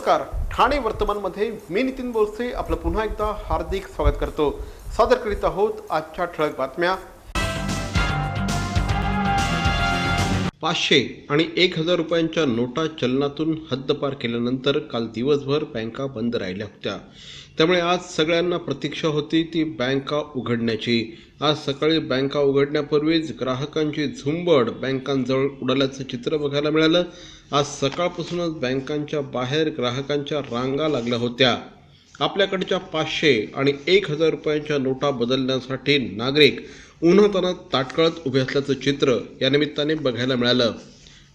नमस्कार, ठाणे वर्तमानमध्ये मी नितीन बोरसे आपलं पुन्हा एकदा हार्दिक स्वागत करतो। सादर करीत आहोत आजच्या ठळक बातम्या। 500 आणि 1000 रुपयांच्या नोटा चलनातून हद्दपार केल्यानंतर काल दिवसभर बँका बंद राहिल्या होत्या। त्यामुळे आज सगळ्यांना प्रतीक्षा होती ती बँका उघडण्याची। आज सकाळी बँका उघडण्यापूर्वीच ग्राहकांची झुंबड बँकांजवळ उडाल्याचं चित्र बघायला मिळालं। आज सकाळपासूनच बँकांच्या बाहेर ग्राहकांच्या रांगा लागल्या होत्या। आपल्याकडच्या 500 आणि 1000 रुपयांच्या नोटा बदलण्यासाठी नागरिक उन्हातान्हात ताटकळत उभे असल्याचं चित्र या निमित्ताने बघायला मिळालं।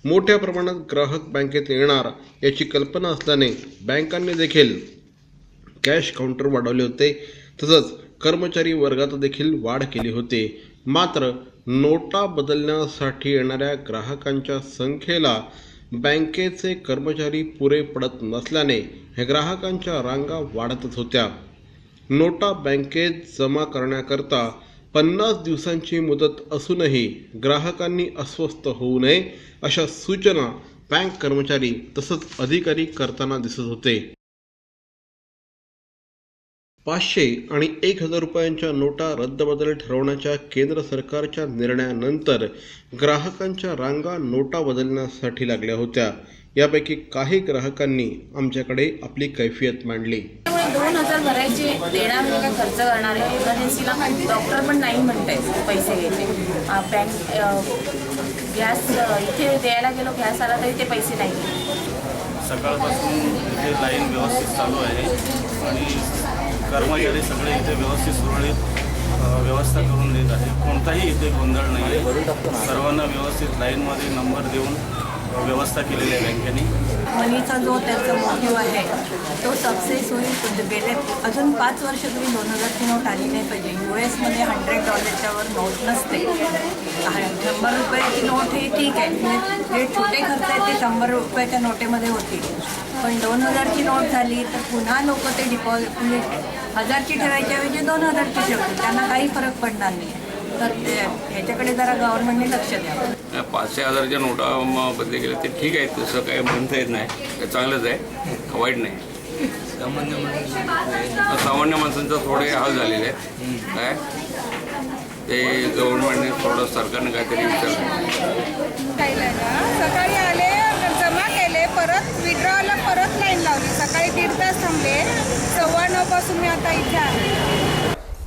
मोठ्या प्रमाणात ग्राहक बँकेत येणार याची कल्पना असल्याने बँकांनी देखील कॅश काउंटर वाढवले होते, तसंच कर्मचारी वर्गात देखील वाढ केली होती। मात्र नोटा बदलण्यासाठी येणाऱ्या ग्राहकांच्या संख्येला बँकेचे कर्मचारी पुरे पडत नसल्याने हे ग्राहकांच्या रांगा वाढतच होत्या। नोटा बँकेत जमा करण्याकरता 50 दिवसांची मुदत असूनही ग्राहकांनी अस्वस्थ होऊ नये अशा सूचना बँक कर्मचारी तसंच अधिकारी करताना दिसत होते। 500 आणि 1000 रुपयांच्या नोटा रद्दबदल ठरवण्याच्या केंद्र सरकारच्या निर्णयानंतर ग्राहकांच्या रांगा नोटा बदलण्यासाठी लागल्या होत्या। यापैकी काही ग्राहकांनी आमच्याकडे आपली कैफियत मांडली। 2000 भरायचे देणार म्हणजे काय खर्च करणार आहे। इमर्जन्सीला डॉक्टर पण नाही म्हणताय पैसे घ्यायचे। बँक गॅस इथे द्यायला गेलो, गॅस आला तरी ते पैसे नाही। सकाळपासून इथे लाईन व्यवस्थित चालू आहे आणि कर्मचारी सगळे इथे व्यवस्थित सुरळीत व्यवस्था करून देत आहे। कोणताही इथे गोंधळ नाही आहे। सर्वांना व्यवस्थित लाईनमध्ये नंबर देऊन व्यवस्था केलेली आहे बँकेने। मनीचा जो त्याचा मोटिव्ह आहे तो सक्सेस होईल। गेले अजून 5 वर्ष तरी 2000ची नोट आली नाही पाहिजे। US मध्ये $100 वर नोट नसते। 100 रुपयाची नोट हे ठीक आहे, जे छोटे खर्च आहे ते 100 रुपयाच्या नोटेमध्ये होतील, पण 2000ची नोट झाली तर पुन्हा लोक ते डिपॉझिट म्हणजे 1000ची ठेवायच्या ऐवजी 2000ची ठेवतील, त्यांना काही फरक पडणार नाही। तर ह्याच्याकडे जरा गव्हर्नमेंटने लक्ष द्यावं। 500-1000च्या नोटा बदले गेले ते ठीक आहे, तसं काही म्हणता येत नाही, ते चांगलंच आहे, वाईट नाही। सामान्य माणसांचा थोडे हाल झालेले आहेत, काय ते गव्हर्नमेंटने थोडं सरकारने काहीतरी विचार सकाळी आले, जमा केले, परत विड्रॉला परत लाईन लावली। सकाळी 1.5 तास थांबले, 9:15 पासून मी आता इथे आले।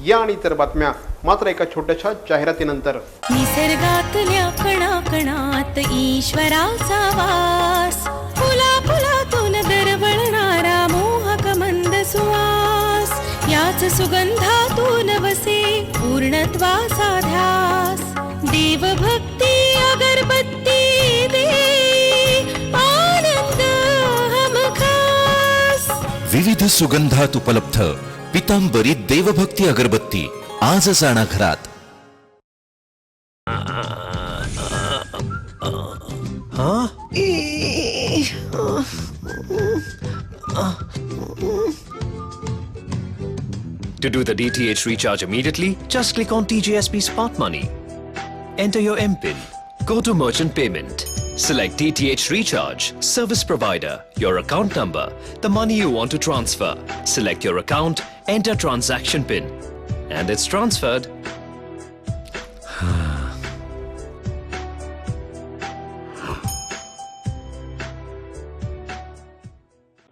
या आणि इतर बातम्या मात्र एका छोट्याशा जाहिरातीनंतर। निसर्गातल्या कणाकणात ईश्वराचा वास, फुला फुलातून दरवळणारा मोहक मंद सुवास, याच सुगंधातून वसे पूर्णत्वाचा ध्यास। देवभक्ती अगरबत्ती दे आनंद हमखास। विविध सुगंधात उपलब्ध पितांबरी देवभक्ती अगरबत्ती आजच आणा घरात। To do the DTH recharge immediately, just click on TJSP Smart Money. Enter your MPIN. Go to Merchant Payment. Select DTH Recharge, Service Provider, your account number, the money you want to transfer. Select your account, enter transaction PIN, and it's transferred.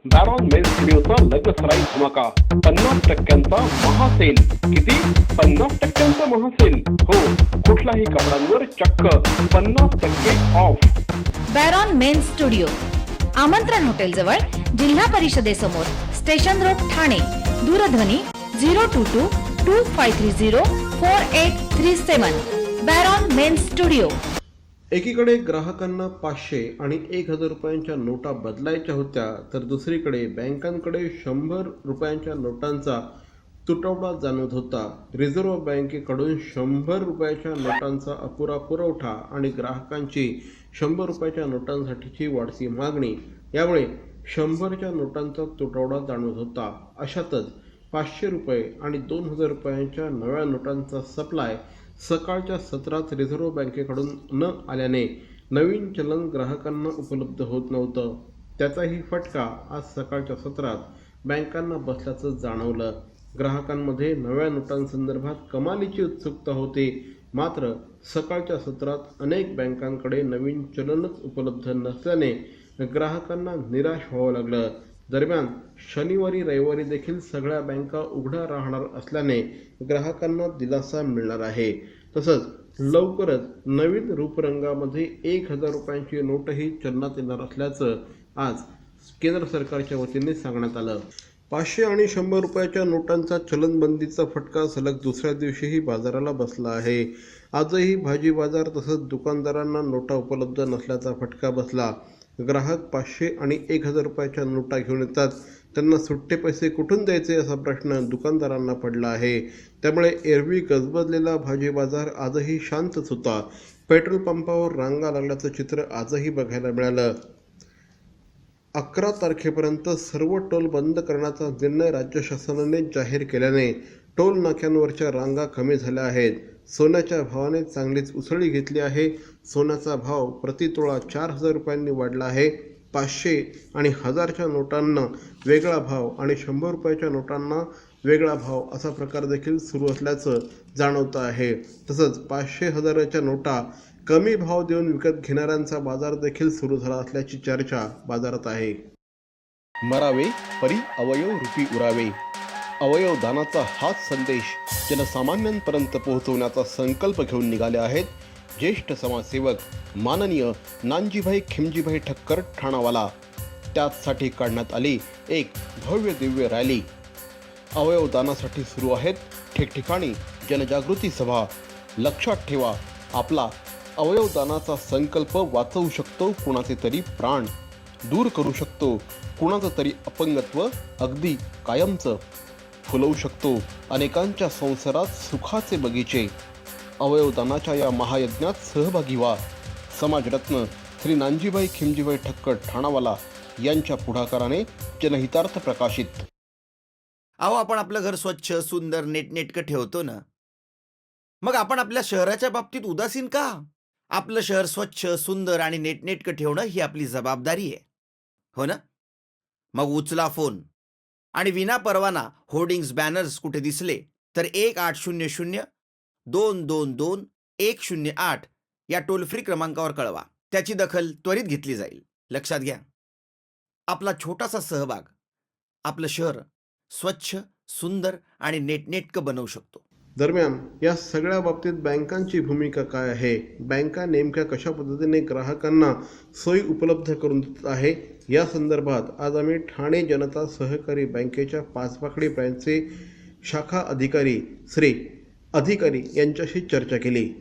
Baron men's स्टुडिओचा लग्नसराई धमाका, 50% महासेल। किती? 50% महासेल। हो, कुठल्याही कपड्यांवर चक्क 50% of. बॅरॉन men's studio, आमंत्रण hotel जवळ, जिल्हा परिषदेसमोर, स्टेशन रोड, ठाणे। दूरध्वनी 02225304837। बॅरॉन मेन्स स्टुडिओ। एकीकडे ग्राहकांना 500 आणि 1000 रुपयांच्या नोटा बदलायच्या होत्या, तर दुसरीकडे बँकांकडे 100 रुपयांच्या नोटांचा तुटवडा जाणवत होता। रिझर्व्ह बँकेकडून 100 रुपयाच्या नोटांचा अपुरा पुरवठा आणि ग्राहकांची 100 रुपयाच्या नोटांसाठीची वाढती मागणी यामुळे 100च्या नोटांचा तुटवडा जाणवत होता। अशातच 500 रुपये आणि 2000 रुपयांच्या नव्या नोटांचा सप्लाय सकाळच्या सत्रात रिझर्व्ह बँकेकडून न आल्याने नवीन चलन ग्राहकांना उपलब्ध होत नव्हतं। त्याचाही फटका आज सकाळच्या सत्रात बँकांना बसल्याचं जाणवलं. ग्राहकांमध्ये नव्या नोटांसंदर्भात कमालीची उत्सुकता होती. मात्र सकाळच्या सत्रात अनेक बँकांकडे नवीन चलनच उपलब्ध नसल्याने ग्राहकांना निराश व्हावं लागलं. दरम्यान शनिवारी रविवारी देखील सगळ्या बँका उघड्या राहणार असल्याने ग्राहकांना दिलासा मिळणार आहे. तसंच लवकरच नवीन रूपरंगामध्ये 1,000 रुपयांची नोटही चलनात येणार असल्याचं आज केंद्र सरकारच्या वतीने सांगण्यात आलं. 500 आणि 100 रुपयाच्या नोटांचा चलनबंदीचा फटका सलग दुसऱ्या दिवशीही बाजाराला बसला आहे. आजही भाजी बाजार तसंच दुकानदारांना नोटा उपलब्ध नसल्याचा फटका बसला. ग्राहक 500 आणि 1,000 रुपयाच्या नोटा घेऊन येतात. त्यांना सुट्टे पैसे कुठून द्यायचे असा प्रश्न दुकानदारांना पडला आहे. त्यामुळे एरवी गजबजलेला भाजी बाजार आजही शांतच होता. पेट्रोल पंपावर रांगा लागल्याचं चित्र आजही बघायला मिळालं. 11 तारखेपर्यंत सर्व टोल बंद करण्याचा निर्णय राज्य शासनाने जाहीर केल्याने टोल नाक्यांवरच्या रांगा कमी झाल्या आहेत. सोन्याच्या भावाने चांगलीच उसळी घेतली आहे. सोन्याचा भाव प्रतितोळा 4,000 रुपयांनी वाढला आहे. 500 आणि 1,000च्या नोटांना वेगळा भाव आणि 100 रुपयाच्या नोटांना वेगळा भाव असा प्रकार देखील सुरू असल्याचं जाणवतं आहे. तसंच 500-1,000च्या नोटा कमी भाव देऊन विकत घेणाऱ्यांचा बाजार देखील सुरू झाला असल्याची चर्चा बाजारात आहे. मरावे परी अवयव रूपी उरावे. अवयव दानाचा हाच संदेश जनसामान्यांपर्यंत पोहोचवण्याचा संकल्प घेऊन निघाले आहेत ज्येष्ठ समाजसेवक माननीय नानजीभाई खिमजीभाई ठक्कर ठाणावाला. त्याचसाठी काढण्यात आली एक भव्य दिव्य रॅली. अवयव दानासाठी सुरू आहेत ठिकठिकाणी जनजागृती सभा. लक्षात ठेवा, आपला अवयवदानाचा संकल्प वाचवू शकतो कुणाचे तरी प्राण, दूर करू शकतो कुणाचं तरी अपंगत्व अगदी कायमचं, फुलवू शकतो अनेकांच्या संसारात सुखाचे बगीचे. अवयवदानाच्या या महायज्ञात सहभागी व्हा. समाजरत्न श्री नानजीभाई खिमजीभाई ठक्कर ठाणावाला यांच्या पुढाकाराने जनहितार्थ प्रकाशित. अहो, आपण आपलं घर स्वच्छ सुंदर नीटनेटकं ठेवतो ना, मग आपण आपल्या शहराच्या बाबतीत उदासीन का? आपलं शहर स्वच्छ सुंदर आणि नीटनेटकं ठेवणं ही आपली जबाबदारी आहे, हो ना? मग उचला फोन आणि विना परवाना होर्डिंग्स बॅनर्स कुठे दिसले तर 1800-222-108 या टोल फ्री क्रमांकावर कळवा. त्याची दखल त्वरित घेतली जाईल. लक्षात घ्या, आपला छोटासा सहभाग आपलं शहर स्वच्छ सुंदर आणि नीटनेटकं बनवू शकतो. दरम्यान या सगळ्या बाबतीत बँकांची भूमिका काय आहे? बँका नेमक्या कशा पद्धतीने ग्राहकांना सोयी उपलब्ध करून देत आहे या संदर्भात आज आम्ही ठाणे जनता सहकारी बँकेच्या पाचपाकडी ब्रँचचे शाखा अधिकारी श्री अधिकारी यांच्याशी चर्चा केली.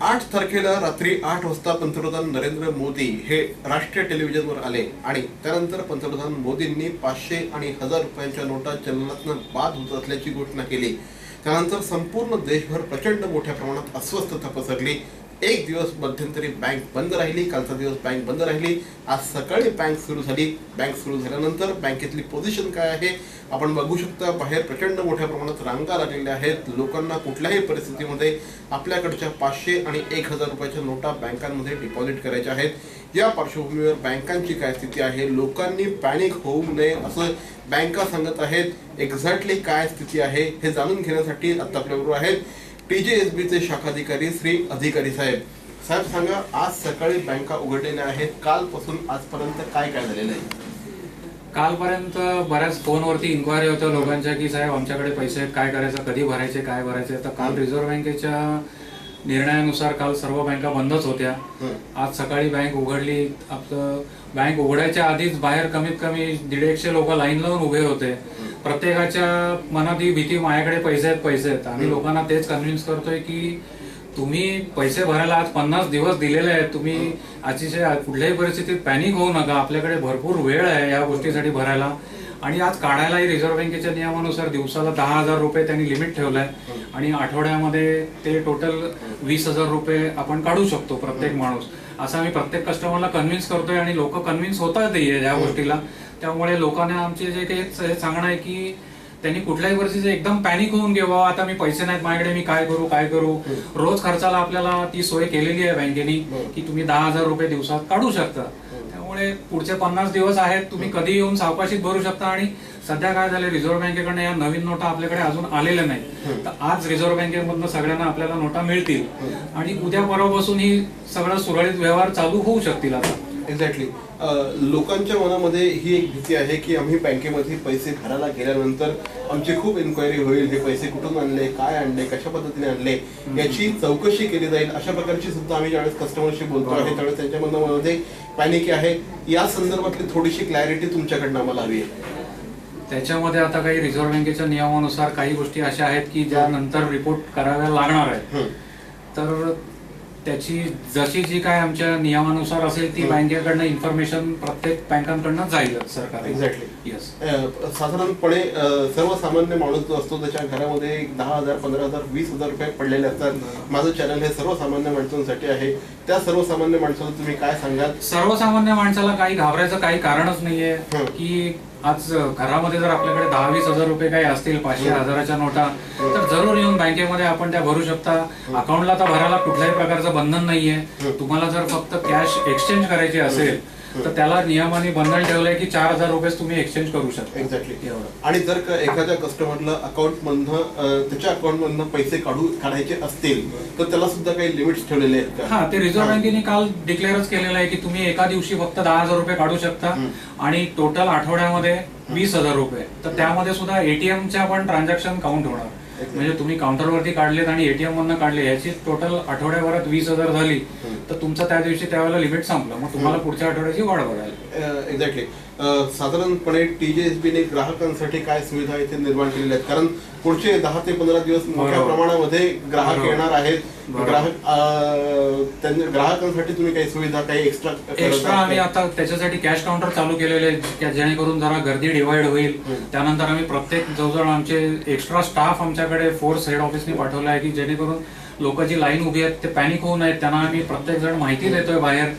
8 तारखेला रात्री 8 वाजता पंतप्रधान नरेंद्र मोदी हे राष्ट्रीय टेलिव्हिजनवर आले आणि त्यानंतर पंतप्रधान मोदींनी 500 आणि 1,000 रुपयांच्या नोटा चलनातून बाद होत असल्याची घोषणा केली. त्यानंतर संपूर्ण देशभर प्रचंड मोठ्या प्रमाणात अस्वस्थता पसरली. एक दिवस मध्यंतरी बँक बंद राहिली. कालचा दिवस बँक बंद राहिली. आज सकाळी बँक सुरू झाली. बँक सुरू झाल्यानंतर बँकेतली पोझिशन काय आहे आपण बघू शकता. बाहेर प्रचंड मोठ्या प्रमाणात रांगा लागलेल्या आहेत. लोकांना कुठल्याही परिस्थितीमध्ये आपल्याकडच्या 500 आणि 1,000 रुपयाच्या नोटा बँकांमध्ये डिपॉझिट करायच्या आहेत. या पार्श्वभूमीवर बँकांची काय स्थिती आहे, लोकांनी पॅनिक होऊ नये असं बँका सांगत आहेत. एक्झॅक्टली काय स्थिती आहे हे जाणून घेण्यासाठी आता आपल्याबरोबर आहेत TJSBचे शाखाधिकारी श्री अधिकारी साहेब. साहेब सांगा, आज सकाळी बँका उघडलेल्या आहेत. कालपासून आजपर्यंत काय काय झालेलं आहे? कालपर्यंत बऱ्याच फोनवरती इन्क्वायरी होत्या लोकांच्या की साहेब आमच्याकडे पैसे आहेत, काय करायचं, कधी भरायचे, काय भरायचे. तर काल रिझर्व्ह बँकेच्या निर्णयानुसार काल सर्व बँका बंदच होत्या. आज सकाळी बँक उघडली. आपलं बँक उघडायच्या आधीच बाहेर कमीत कमी 150 लोक लाईन लावून उभे होते. प्रत्येकाच्या मनात ही भीती, माझ्याकडे पैसे आहेत. आम्ही लोकांना तेच कन्व्हिन्स करतोय की तुम्ही पैसे भरायला आज 50 दिवस दिलेले आहेत. तुम्ही अतिशय कुठल्याही परिस्थितीत पॅनिक होऊ नका. आपल्याकडे भरपूर वेळ आहे या गोष्टीसाठी भरायला. आणि आज काढायलाही रिझर्व्ह बँकेच्या नियमानुसार दिवसाला 10,000 रुपये त्यांनी लिमिट ठेवलंय आणि आठवड्यामध्ये ते टोटल 20,000 रुपये आपण काढू शकतो प्रत्येक माणूस. असं आम्ही प्रत्येक कस्टमरला कन्व्हिन्स करतोय आणि लोक कन्व्हिन्स होतात या गोष्टीला. त्यामुळे लोकांना आमचे जे काही सांगणं आहे की त्यांनी कुठल्याही परिस्थितीत एकदम पॅनिक होऊन घ्यावा. आता मी पैसे नाहीत माझ्याकडे, मी काय करू. रोज खर्चाला आपल्याला ती सोय केलेली आहे बँकेने की तुम्ही 10,000 रुपये दिवसात काढू शकता. त्यामुळे पुढचे 50 दिवस आहेत, तुम्ही कधी येऊन सावकाशीत भरू शकता. आणि सध्या काय झालं, रिझर्व्ह बँकेकडनं या नवीन नोटा आपल्याकडे अजून आलेल्या नाही, तर आज रिझर्व्ह बँकेमधून सगळ्यांना आपल्याला नोटा मिळतील आणि उद्या परवापासून ही सगळं सुरळीत व्यवहार चालू होऊ शकतील. आता एक्झॅक्टली लोकांच्या मनामध्ये ही एक भीती आहे की आम्ही बँकेमध्ये पैसे भरायला गेल्यानंतर आमची खूप इन्क्वायरी होईल, हे पैसे कुठून आणले, काय आणले, कशा पद्धतीने आणले याची चौकशी केली जाईल, अशा प्रकारची सुद्धा आम्ही ज्यावेळेस कस्टमरशी बोलतो आहे त्यावेळेस त्यांच्या मनामध्ये पॅनिक आहे. या संदर्भातली थोडीशी क्लॅरिटी तुमच्याकडनं आम्हाला हवी आहे. त्याच्यामध्ये आता काही रिझर्व्ह बँकेच्या नियमानुसार काही गोष्टी अशा आहेत की ज्या नंतर रिपोर्ट कराव्या लागणार आहेत. तर त्याची जशी जी काय आमच्या नियमानुसार असेल ती बँकेकडनं इन्फॉर्मेशन प्रत्येक बँकांकडनं जाईल सरकार. एक्झॅक्टली. येस. साधारणपणे सर्वसामान्य माणूस जो असतो त्याच्या घरामध्ये 10,000, 15,000, 20,000 रुपये पडलेले असतात. माझं चॅनल हे सर्वसामान्य माणसांसाठी आहे. त्या सर्वसामान्य माणसाला तुम्ही काय सांगाल? सर्वसामान्य माणसाला काही घाबरायचं काही कारणच नाहीये की आज घरामध्ये जर आपल्याकडे 10-20 हजार रुपये काही असतील, 500-1000च्या नोटा, तर जरूर येऊन बँकेमध्ये आपण त्या भरू शकता. अकाउंटला तर भरायला कुठल्याही प्रकारचं बंधन नाहीये. तुम्हाला जर फक्त कॅश एक्सचेंज करायची असेल तर त्याला नियमाने बंधन ठेवलंय की 4,000 रुपये तुम्ही एक्सचेंज करू शकता. एक्झॅक्टली. आणि जर एखाद्या कस्टमरला अकाउंटमधनं त्याच्या अकाउंटमधनं पैसे काढायचे असतील तर त्याला सुद्धा काही लिमिट्स ठेवलेले आहेत का? हा, ते रिझर्व्ह बँकेने काल डिक्लेअरच केलेलं आहे की तुम्ही एका दिवशी फक्त 10,000 रुपये काढू शकता आणि टोटल आठवड्यामध्ये 20,000 रुपये. तर त्यामध्ये सुद्धा एटीएमच्या पण ट्रान्झॅक्शन काउंट होणार. म्हणजे तुम्ही काउंटरवरती काढलेत आणि एटीएम मधनं काढले, याची टोटल आठवड्याभरात 20,000 झाली तर तुमचं त्या दिवशी त्यावेळेला लिमिट संपलं. मग तुम्हाला पुढच्या आठवड्याची वाढ बघायला. एक्झॅक्टली. साधारणपणे TJSBने ग्राहकांसाठी काय सुविधा इथे निर्माण केलेल्या आहेत? कारण पुढचे 10 ते 15 दिवस मोठ्या प्रमाणामध्ये ग्राहक येणार आहेत. ग्राहकांसाठी तुम्ही काही सुविधा, काही एक्स्ट्रा आम्ही आता त्याच्यासाठी कॅश काउंटर चालू केलेले आहेत जेणेकरून जरा गर्दी डिवाइड होईल. त्यानंतर आम्ही प्रत्येक जवळजवळ आमचे एक्स्ट्रा स्टाफ आमच्याकडे फोर्स हेड ऑफिसने पाठवला आहे की जेणेकरून लोक जी लाईन उभी आहेत ते पॅनिक होऊ नयेत. त्यांना आम्ही प्रत्येक जण माहिती देतोय बाहेर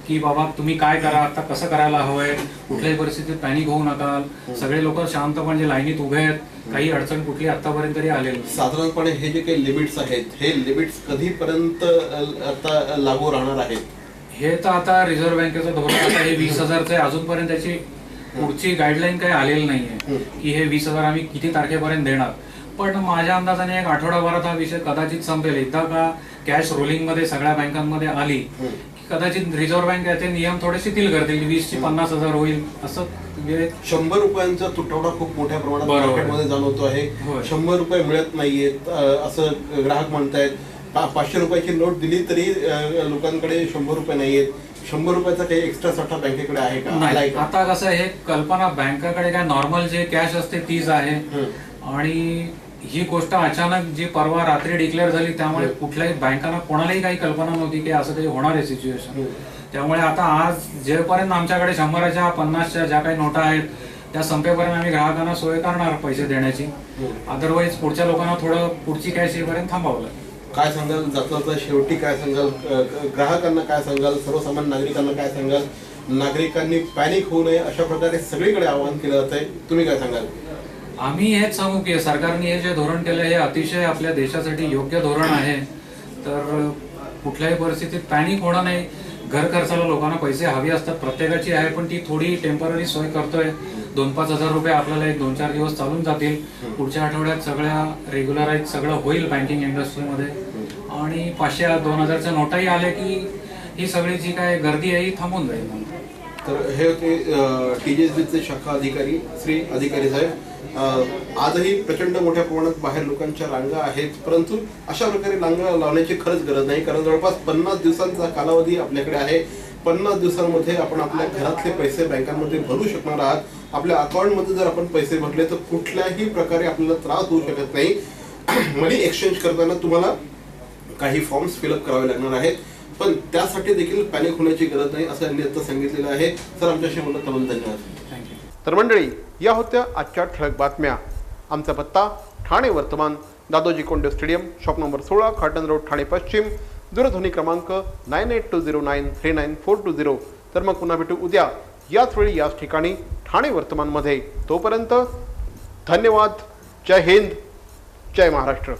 की बाबा तुम्ही काय करा, आता कसं करायला हवंय, कुठल्याही परिस्थितीत पॅनिक होऊ नका. सगळे लोक शांतपणे लाईनीत उभे आहेत. काही अडचण कुठली आतापर्यंत तरी आलेली. साधारणपणे हे जे काही लिमिट्स आहेत, हे लिमिट्स कधीपर्यंत आता लागू राहणार आहेत? हे तर आता रिझर्व्ह बँकेचं धोरण आता हे 20,000चं आहे. अजूनपर्यंत त्याची पुढची गाईडलाईन काही आलेली नाहीये की हे 20,000 आम्ही किती तारखेपर्यंत देणार. पण माझ्या अंदाजाने एक आठवडाभरात हा विषय कदाचित संपेल. एकदा का कॅश रोलिंग मध्ये सगळ्या बँकांमध्ये आली कदाचित रिझर्व्ह बँक याचे नियम थोडे शिथिल करतील. 20 ची 50,000 होईल असं. 100 रुपयांचा तुटवडा खूप मोठ्या प्रमाणात मार्केटमध्ये जाणवतो आहे. 100 रुपये मिळत नाहीयेत असं ग्राहक म्हणतायत. 500 रुपयाची नोट दिली तरी लोकांकडे 100 रुपये नाहीयेत. 100 रुपयाचा काही एक्स्ट्रा साठा बँकेकडे आहे का? नाही. आता कसं हे कल्पना बँकेकडे काय नॉर्मल जे कॅश असते तीच आहे. आणि ही गोष्ट अचानक जी परवा रात्री डिक्लेअर झाली त्यामुळे कुठल्याही बँकांना कोणालाही काही कल्पना नव्हती की असं काही होणार आहे सिच्युएशन. त्यामुळे आता आज जेपर्यंत आमच्याकडे 100च्या 50च्या ज्या काही नोटा आहेत त्या संपेपर्यंत आम्ही ग्राहकांना सोय करणार पैसे देण्याची. अदरवाईज पुढच्या लोकांना थोडं पुढची कॅश येईपर्यंत थांबावलं. काय सांगाल जाता शेवटी, काय सांगाल ग्राहकांना, काय सांगाल सर्वसामान्य नागरिकांना, काय सांगाल? नागरिकांनी पॅनिक होऊ नये अशा प्रकारे सगळीकडे आवाहन केलं जात आहे. तुम्ही काय सांगाल? आम्ही हेच सांगू की सरकारने हे जे धोरण केलं हे अतिशय आपल्या देशासाठी योग्य धोरण आहे. तर कुठल्याही परिस्थितीत पॅनिक होणं नाही. घर खर्चाला लोकांना पैसे हवे असतात, प्रत्येकाची आहे, पण ती थोडी टेम्पररी सोय करतोय. 2-5 हजार रुपये आपल्याला 1-2-4 दिवस चालून जातील. पुढच्या आठवड्यात सगळ्या रेग्युलराईज सगळं होईल बँकिंग इंडस्ट्रीमध्ये. आणि 500-2,000च्या नोटाही आल्या की ही सगळी जी काय गर्दी आहे ही थांबून जाईल. तर हे होते TJSBचे शाखा अधिकारी श्री अधिकारी साहेब. आजही प्रचंड मोठ्या प्रमाणात बाहेर लोकांच्या रांगा आहेत, परंतु अशा प्रकारे रांगा लावण्याची खरंच गरज नाही. कारण जवळपास 50 दिवसांचा कालावधी आपल्याकडे आहे. 50 दिवसांमध्ये आपण आपल्या घरातले पैसे बँकांमध्ये भरू शकणार आहात. आपल्या अकाउंटमध्ये जर आपण पैसे भरले तर कुठल्याही प्रकारे आपल्याला त्रास होऊ शकत नाही. मनी एक्सचेंज करताना तुम्हाला काही फॉर्म्स फिलअप करावे लागणार आहेत, पण त्यासाठी देखील पॅनिक होण्याची गरज नाही असं यांनी आता सांगितलेलं आहे. सर, आमच्याशी बोलणं त्याबद्दल धन्यवाद. थँक्यू. तर मंडळी, या होत्या आजच्या ठळक बातम्या. आमचा पत्ता ठाणे वर्तमान, Dadoji Konde stadium, shop number 16, Khatan road, Thane पश्चिम. दूरध्वनी क्रमांक 9820949420. तर मग पुन्हा भेटू उद्या याच वेळी याच ठिकाणी ठाणे वर्तमानमध्ये. तोपर्यंत धन्यवाद. जय हिंद, जय महाराष्ट्र.